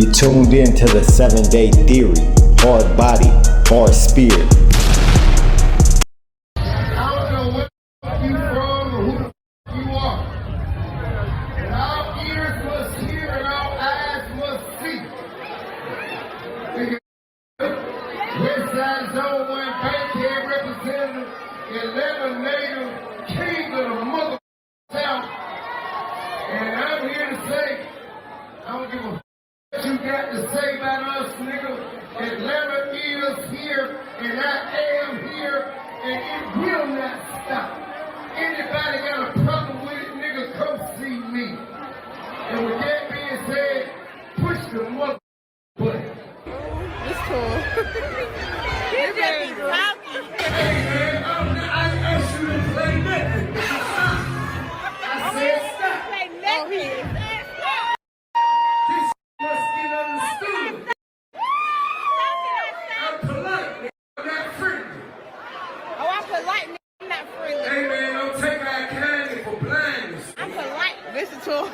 You tuned in to the 7-Day Theory. Hard body, hard spirit. I don't know where you from or who you are. And our ears must hear and our eyes must see. Westside Zone 1 Bankhead Representative, 11 native king of the mother South. And I'm here to say, I don't give a what you got to say about us, nigga. Atlanta is here, and I am here, and it will not stop. Anybody got a problem with it, nigga, come see me. And with that being said, push the mother button. It's cool. You're very talking. Hey man, I asked you to play nothing. I said stop. Play nothing. This must get understood. I'm polite, nigga. I'm not friendly. Oh, I'm polite, nigga. I'm not friendly. Hey man, don't take our kindness for blindness. I'm polite. Listen to him.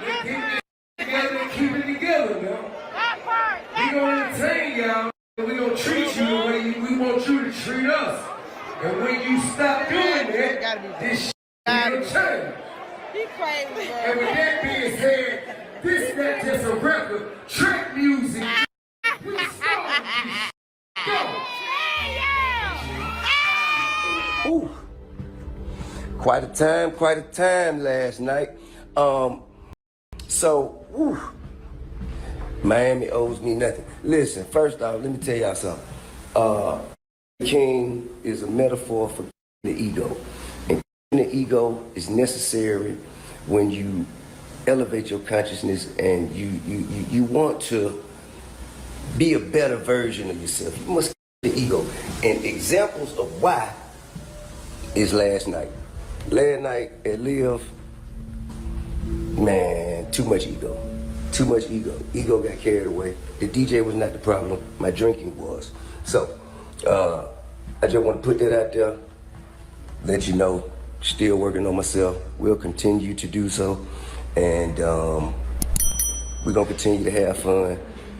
Let's get this together and keep it together, man. We gonna entertain y'all, and we gonna treat you the way we want you to treat us. And when you stop doing that, this shit will change. He crazy, And with that being said, this not just a record, track music. We start. Go. Ooh. Quite a time last night. Miami owes me nothing. Listen, first off, let me tell y'all something. King is a metaphor for the ego. And the ego is necessary when you elevate your consciousness and you want to be a better version of yourself. You must the ego. And examples of why is last night. Last night at Live, man, too much ego. Too much ego. Ego got carried away. The DJ was not the problem. My drinking was. So, I just want to put that out there. Let you know, still working on myself. We'll continue to do so. And we're going to continue to have fun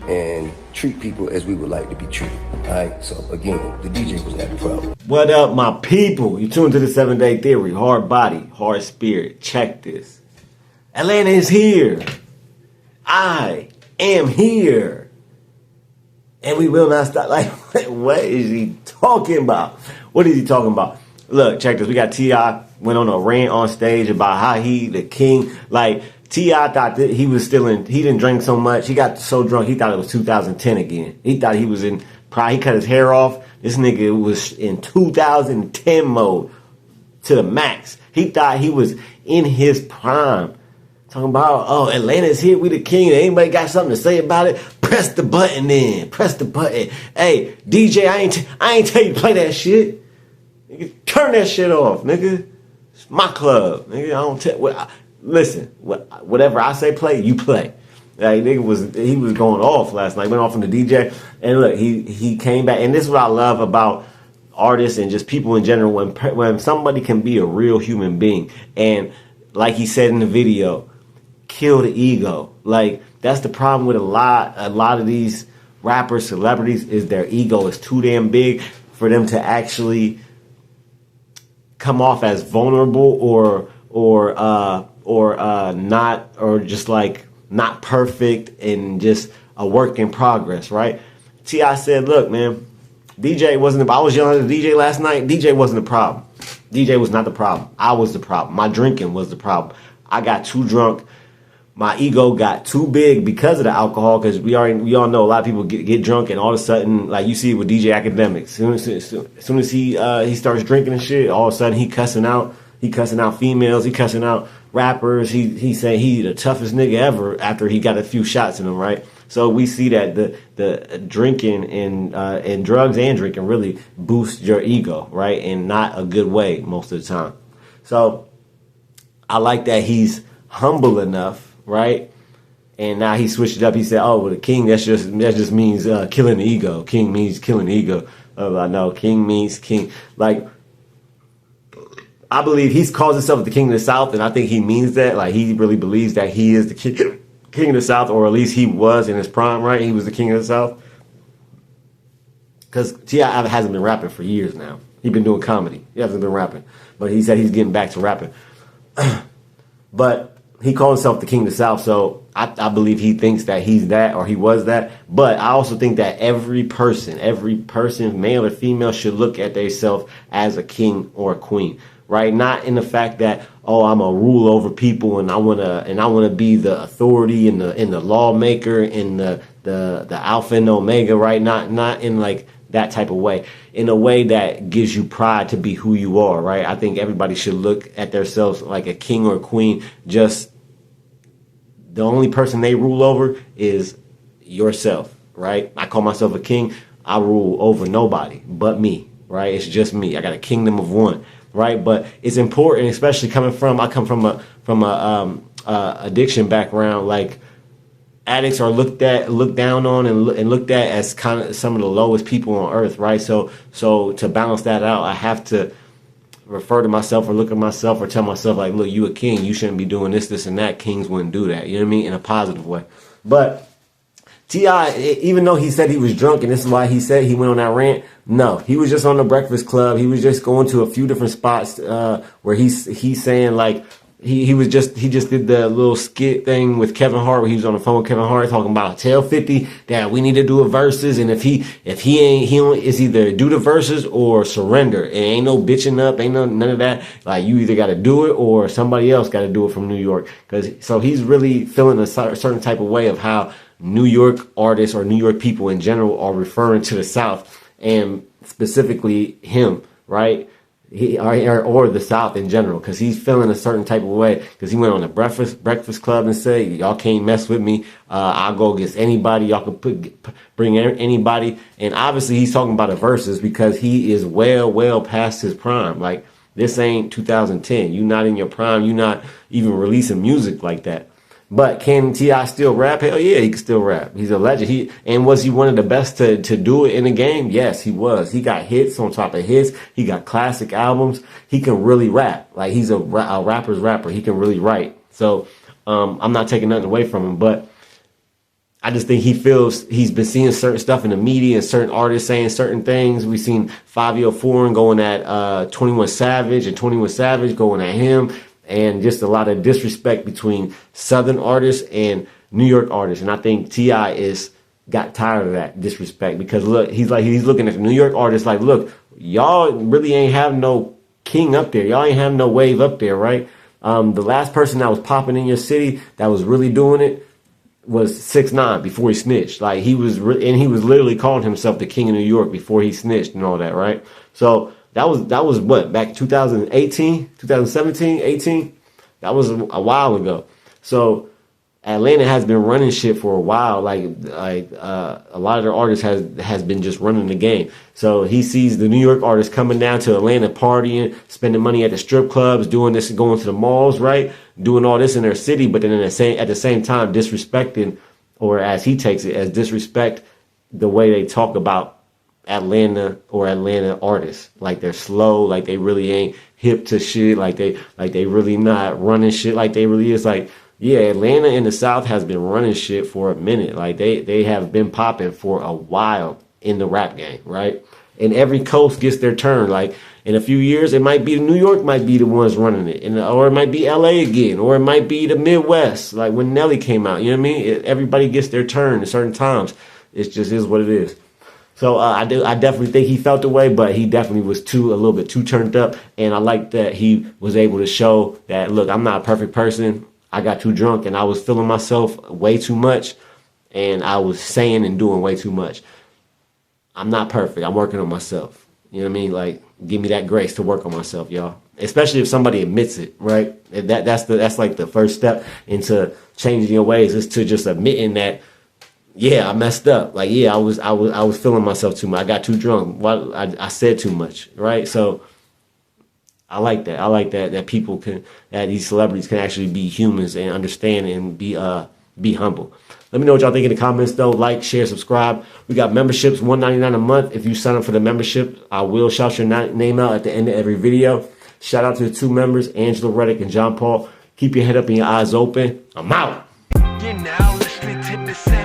and treat people as we would like to be treated. All right? So, again, the DJ was not the problem. What up, my people? You tuned to the 7-Day Theory. Hard body, hard spirit. Check this. Atlanta is here. I am here. And we will not stop. Like, what is he talking about? What is he talking about? Look, check this. We got T.I. went on a rant on stage about how he, the king, like, T.I. thought that he was still in, he didn't drink so much. He got so drunk, he thought it was 2010 again. He thought he was in, he cut his hair off. This nigga was in 2010 mode to the max. He thought he was in his prime. Talking about, oh, Atlanta's here, we the king. Anybody got something to say about it? Press the button then. Press the button. Hey, DJ, I ain't tell you to play that shit. Nigga, turn that shit off, nigga. It's my club, nigga. I don't tell. Listen, whatever I say play, you play. Like, nigga he was going off last night. Went off on the DJ, and look, he came back. And this is what I love about artists and just people in general. When somebody can be a real human being, and like he said in the video, kill the ego. Like, that's the problem with a lot of these rappers, celebrities, is their ego is too damn big for them to actually come off as vulnerable or not, or just like not perfect and just a work in progress, right? T.I. said, look, man, DJ wasn't, I was yelling at the DJ last night. DJ wasn't the problem. DJ was not the problem. I was the problem. My drinking was the problem. I got too drunk. My ego got too big because of the alcohol, because we all know a lot of people get drunk, and all of a sudden, like you see it with DJ Academics, as soon as he starts drinking and shit, all of a sudden he cussing out females, he cussing out rappers, he say he the toughest nigga ever after he got a few shots in him, right? So we see that the drinking and drugs and drinking really boost your ego, right? In not a good way most of the time. So I like that he's humble enough, right? And now he switched it up. He said, "Oh, well, the king, that just means killing the ego. King means killing the ego." I know, king means king. Like, I believe he's calls himself the king of the South, and I think he means that. Like, he really believes that he is the king of the South, or at least he was in his prime, right? He was the king of the South. Because T.I. hasn't been rapping for years now. He's been doing comedy. He hasn't been rapping. But he said he's getting back to rapping. But he called himself the king of the South, so I believe he thinks that he's that, or he was that. But I also think that every person, male or female, should look at themselves as a king or a queen, right? Not in the fact that, oh, I'm a rule over people and I wanna be the authority and the lawmaker and the alpha and omega, right? Not in like that type of way, in a way that gives you pride to be who you are, right? I think everybody should look at themselves like a king or a queen. Just the only person they rule over is yourself, right? I call myself a king. I rule over nobody but me, right? It's just me. I got a kingdom of one, right? But it's important, especially I come from a addiction background. Like, addicts are looked down on and looked at as kind of some of the lowest people on earth, right? So to balance that out, I have to refer to myself or look at myself or tell myself, like, look, you a king, you shouldn't be doing this and that. Kings wouldn't do that, you know what I mean, in a positive way. But T.I., even though he said he was drunk, and this is why he said he went on that rant, no, he was just on the Breakfast Club. He was just going to a few different spots where he's saying, like, he just did the little skit thing with Kevin Hart, where he was on the phone with Kevin Hart talking about tell 50 that we need to do a verses, and if he it's either do the verses or surrender. It ain't no bitching up, ain't none of that. Like, you either got to do it or somebody else got to do it from New York. So he's really feeling a certain type of way of how New York artists or New York people in general are referring to the South, and specifically him, right? Or the South in general, because he's feeling a certain type of way, because he went on the Breakfast Club and said, y'all can't mess with me. I'll go against anybody. Y'all can bring anybody. And obviously he's talking about the verses because he is well past his prime. Like, this ain't 2010. You're not in your prime. You're not even releasing music like that. But can T.I. still rap? Hell yeah, he can still rap. He's a legend. Was he one of the best to do it in the game? Yes, he was. He got hits on top of hits. He got classic albums. He can really rap. Like, he's a rapper's rapper. He can really write. So I'm not taking nothing away from him, but I just think he feels he's been seeing certain stuff in the media and certain artists saying certain things. We've seen Fabio Foreign going at 21 Savage and 21 Savage going at him. And just a lot of disrespect between Southern artists and New York artists. And I think T.I. got tired of that disrespect, because look, he's looking at the New York artists like, look, y'all really ain't have no king up there. Y'all ain't have no wave up there, right? The last person that was popping in your city that was really doing it was 6ix9ine before he snitched. Like, he was literally calling himself the king of New York before he snitched and all that, right? So that was what, back 2018, 2017, 18? That was a while ago. So Atlanta has been running shit for a while. Like a lot of their artists has been just running the game. So he sees the New York artists coming down to Atlanta, partying, spending money at the strip clubs, doing this and going to the malls, right? Doing all this in their city, but then at the same time disrespecting, or as he takes it, as disrespect, the way they talk about Atlanta or Atlanta artists. Like, they're slow, like they really ain't hip to shit, like they really not running shit like they really is. Like, yeah, Atlanta in the South has been running shit for a minute. Like, they have been popping for a while in the rap game, right? And every coast gets their turn. Like, in a few years, it might be New York might be the ones running it, or it might be LA again, or it might be the Midwest, like when Nelly came out. You know what I mean? Everybody gets their turn at certain times. It just is what it is. So I definitely think he felt the way, but he definitely was a little bit too turned up. And I like that he was able to show that, look, I'm not a perfect person. I got too drunk and I was feeling myself way too much, and I was saying and doing way too much. I'm not perfect. I'm working on myself. You know what I mean? Like, give me that grace to work on myself, y'all. Especially if somebody admits it, right? That's like the first step into changing your ways, is to just admitting that, yeah, I messed up. Like, yeah, I was feeling myself too much. I got too drunk. I said too much, right? So I like that. I like that people that these celebrities can actually be humans and understand and be humble. Let me know what y'all think in the comments, though. Like, share, subscribe. We got memberships, $1.99 a month. If you sign up for the membership, I will shout your name out at the end of every video. Shout out to the 2 members, Angela Reddick and John Paul. Keep your head up and your eyes open. I'm out. You're now listening to the 7